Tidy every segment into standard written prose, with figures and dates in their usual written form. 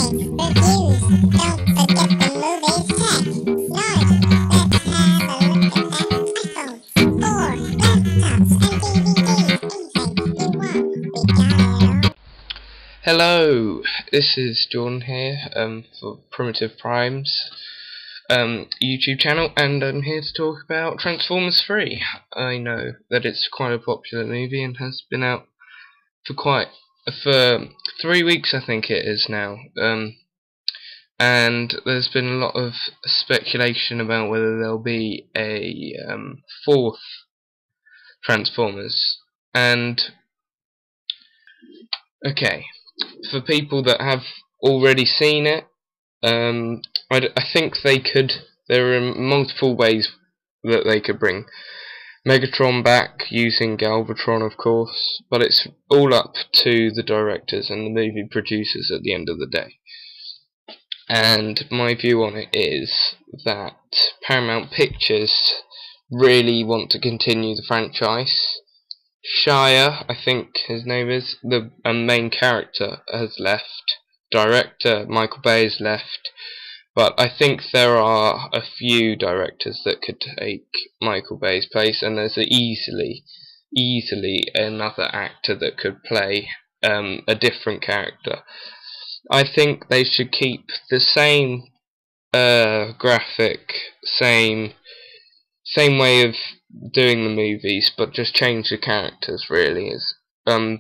PrimeReviews. Don't forget the movies tech. Now, let's have a look at them. iPhone 4, laptops and DVDs. Anything you want, we got it all. Hello, this is John here for Primitive Prime's YouTube channel, and I'm here to talk about Transformers 3. I know that it's quite a popular movie and has been out for 3 weeks, I think it is now, and there's been a lot of speculation about whether there'll be a fourth Transformers. And okay, for people that have already seen it, I think they could. There are multiple ways that they could bring Megatron back using Galvatron, of course, but it's all up to the directors and the movie producers at the end of the day. And my view on it is that Paramount Pictures really want to continue the franchise. Shia, I think his name is, the main character, has left. Director Michael Bay has left. But I think there are a few directors that could take Michael Bay's place, and there's easily another actor that could play a different character. I think they should keep the same graphic, same way of doing the movies, but just change the characters, really,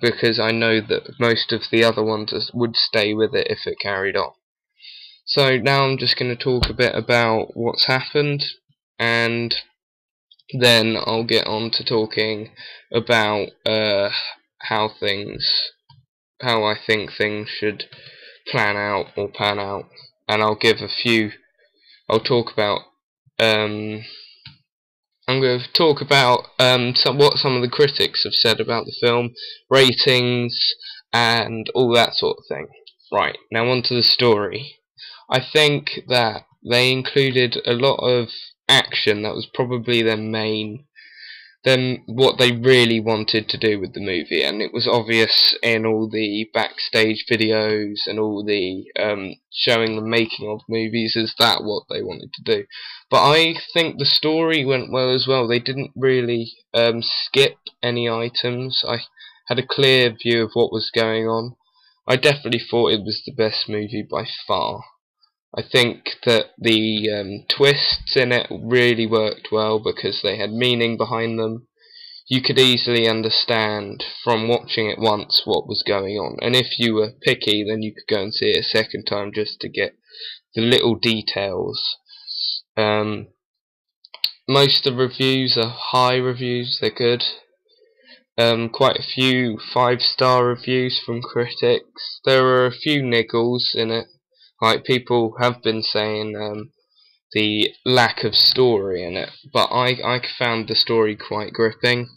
because I know that most of the other ones would stay with it if it carried on. So now I'm just going to talk a bit about what's happened, and then I'll get on to talking about how I think things should pan out, and I'll give I'll talk about I'm going to talk about what some of the critics have said about the film, ratings, and all that sort of thing. Right, now on to the story. I think that they included a lot of action. That was probably what they really wanted to do with the movie, and it was obvious in all the backstage videos and all the showing the making of movies. Is that what they wanted to do? But I think the story went well as well. They didn't really skip any items. I had a clear view of what was going on. I definitely thought it was the best movie by far. I think that the twists in it really worked well because they had meaning behind them. You could easily understand from watching it once what was going on, and if you were picky, then you could go and see it a second time just to get the little details. Most of the reviews are high reviews, they're good. Quite a few 5-star reviews from critics. There are a few niggles in it. Like, people have been saying the lack of story in it, but I found the story quite gripping.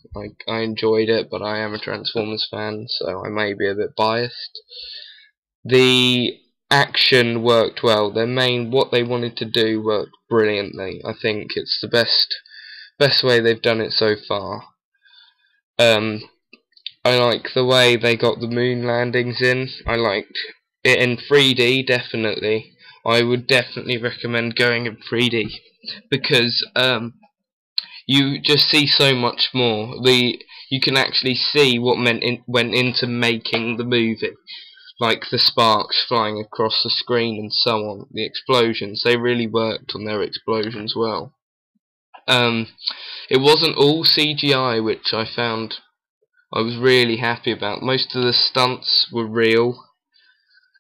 I enjoyed it, but I am a Transformers fan, so I may be a bit biased. The action worked well. What they wanted to do worked brilliantly. I think it's the best way they've done it so far. I like the way they got the moon landings in. I liked it in 3D, definitely. I would definitely recommend going in 3D because you just see so much more. You can actually see what went into making the movie, like the sparks flying across the screen and so on. The explosions, they really worked on their explosions well. It wasn't all CGI, which I found I was really happy about. Most of the stunts were real.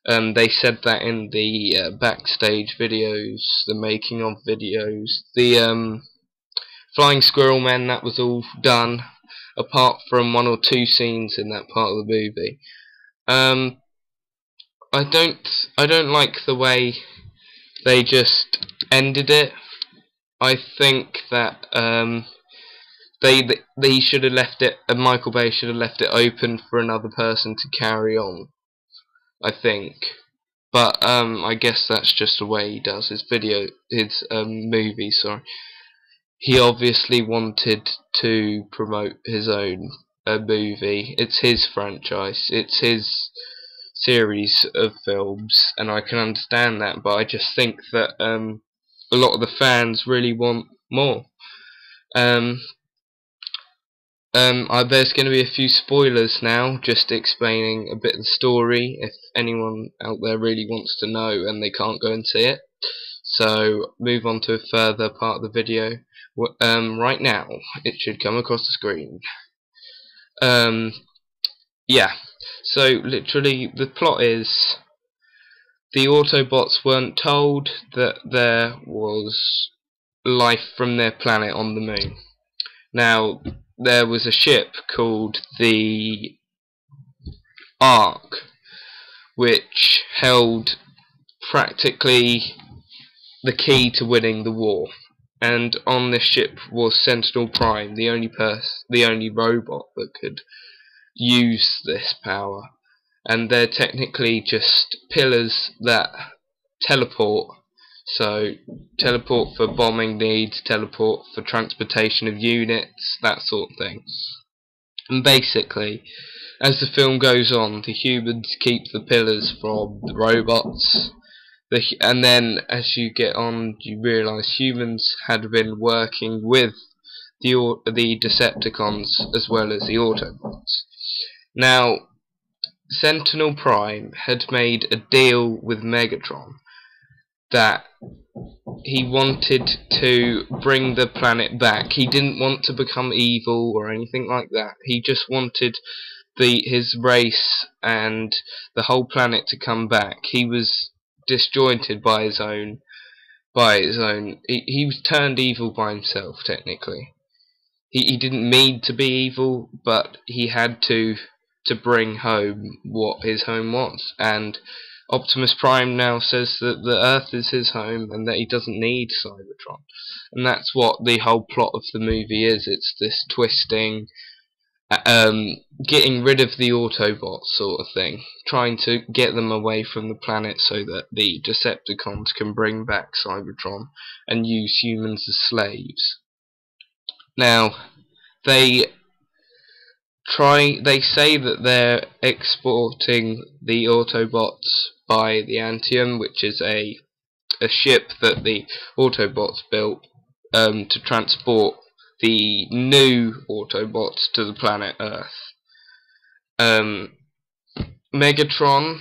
They said that in the backstage videos, the making of videos. The Flying Squirrel Men, that was all done, apart from 1 or 2 scenes in that part of the movie. I don't like the way they just ended it. I think that they should have left it, Michael Bay should have left it open for another person to carry on, I think. But I guess that's just the way he does his movies. Sorry, he obviously wanted to promote his own movie. It's his franchise. It's his series of films, and I can understand that, but I just think that a lot of the fans really want more. There's going to be a few spoilers now, just explaining a bit of the story if anyone out there really wants to know and they can't go and see it. So move on to a further part of the video. Right now, it should come across the screen. Yeah, so literally the plot is the Autobots weren't told that there was life from their planet on the moon. Now, there was a ship called the Ark, which held practically the key to winning the war. And on this ship was Sentinel Prime, the only robot that could use this power. And they're technically just pillars that teleport. So, teleport for bombing needs, teleport for transportation of units, that sort of thing. And basically, as the film goes on, the humans keep the pillars from the robots. And then, as you get on, you realise humans had been working with the Decepticons as well as the Autobots. Now, Sentinel Prime had made a deal with Megatron that he wanted to bring the planet back. He didn't want to become evil or anything like that. He just wanted his race and the whole planet to come back. He was disjointed by his own. He was turned evil by himself, technically. He didn't mean to be evil, but he had to bring home what his home was. And Optimus Prime now says that the Earth is his home and that he doesn't need Cybertron. And that's what the whole plot of the movie is. It's this twisting, getting rid of the Autobots sort of thing. Trying to get them away from the planet so that the Decepticons can bring back Cybertron and use humans as slaves. Now, they say that they're exporting the Autobots by the Antium, which is a ship that the Autobots built to transport the new Autobots to the planet Earth. Megatron,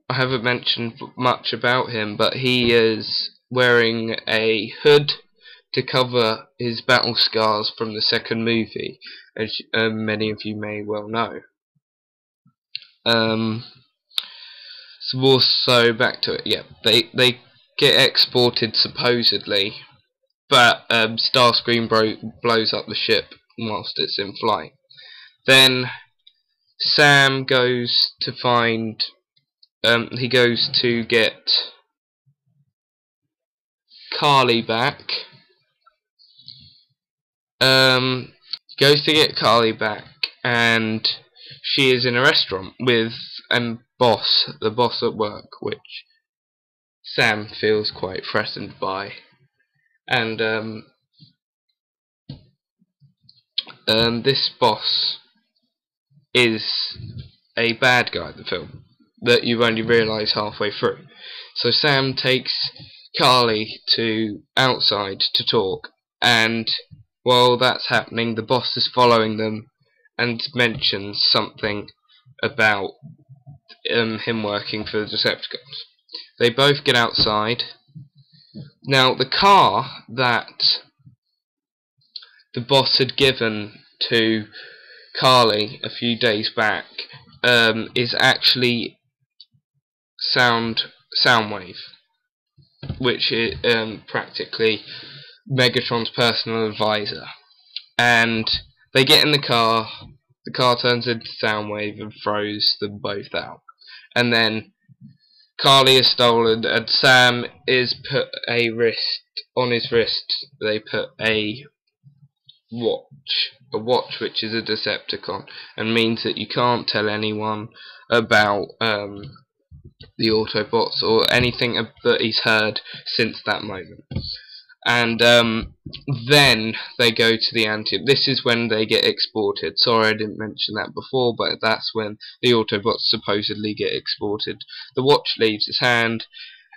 I haven't mentioned much about him, but he is wearing a hood to cover his battle scars from the second movie, as many of you may well know. So back to it. Yeah, they get exported supposedly, but Starscream blows up the ship whilst it's in flight. Then Sam goes to find. He goes to get Carly back. Goes to get Carly back, and she is in a restaurant with the boss at work, which Sam feels quite threatened by. And this boss is a bad guy in the film that you only realise halfway through. So Sam takes Carly to outside to talk, and while that's happening, the boss is following them and mentions something about him working for the Decepticons. They both get outside. Now, the car that the boss had given to Carly a few days back is actually Soundwave, which is practically Megatron's personal advisor. And they get in the car turns into Soundwave and throws them both out. And then Carly is stolen, and Sam is put on his wrist. They put a watch which is a Decepticon, and means that you can't tell anyone about the Autobots or anything that he's heard since that moment. and then they go to the Antium. This is when they get exported. Sorry I didn't mention that before, but that's when the Autobots supposedly get exported. The Watch leaves his hand,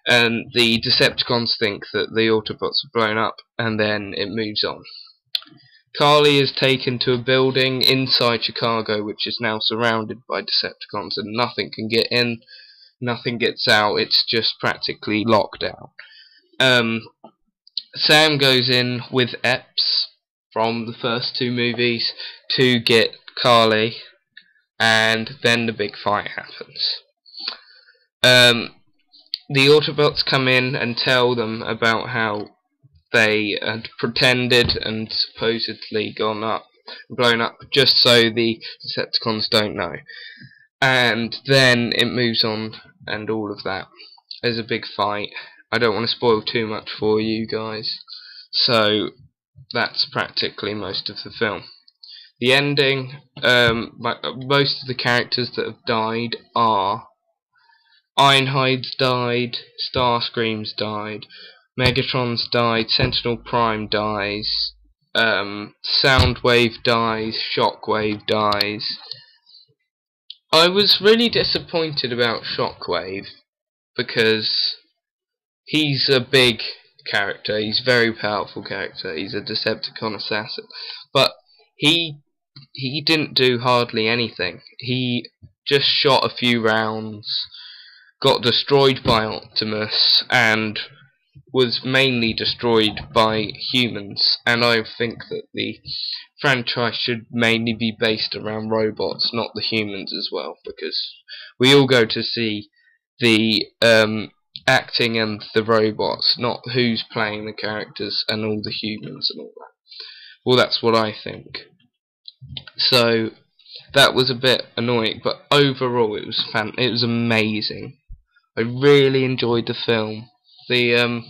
and the Decepticons think that the Autobots have blown up, and then it moves on. Carly is taken to a building inside Chicago, which is now surrounded by Decepticons, and nothing can get in, nothing gets out, it's just practically locked down. Sam goes in with Epps from the first two movies to get Carly, and then the big fight happens. The Autobots come in and tell them about how they had pretended and supposedly blown up, just so the Decepticons don't know. And then it moves on, and all of that. There's a big fight. I don't want to spoil too much for you guys, so that's practically most of the film. The ending, most of the characters that have died are Ironhide's died, Starscream's died, Megatron's died, Sentinel Prime dies, Soundwave dies, Shockwave dies. I was really disappointed about Shockwave because he's a big character, he's a very powerful character, he's a Decepticon assassin, but he didn't do hardly anything. He just shot a few rounds, got destroyed by Optimus, and was mainly destroyed by humans, and I think that the franchise should mainly be based around robots, not the humans as well, because we all go to see the acting and the robots, not who's playing the characters and all the humans and all that. Well, that's what I think. So that was a bit annoying, but overall it was amazing. I really enjoyed the film. The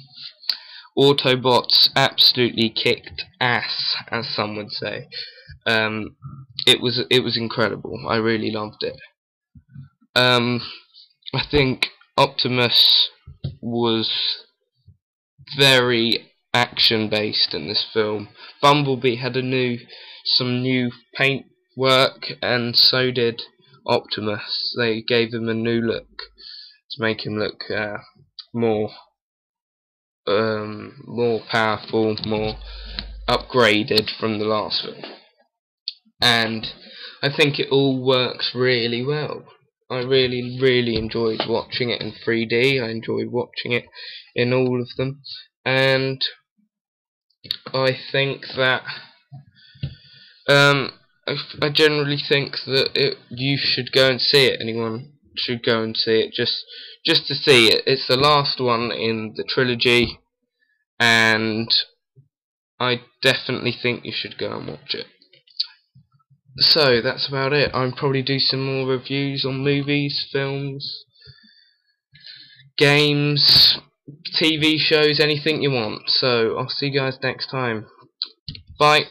Autobots absolutely kicked ass, as some would say. It was incredible. I really loved it. I think Optimus was very action based in this film. Bumblebee had some new paint work, and so did Optimus. They gave him a new look to make him look more powerful, more upgraded from the last film. And I think it all works really well. I really enjoyed watching it in 3D. I enjoyed watching it in all of them, and I think that I generally think that you should go and see it. Anyone should go and see it just to see it. It's the last one in the trilogy, and I definitely think you should go and watch it. So that's about it. I'll probably do some more reviews on movies, films, games, TV shows, anything you want. So I'll see you guys next time. Bye.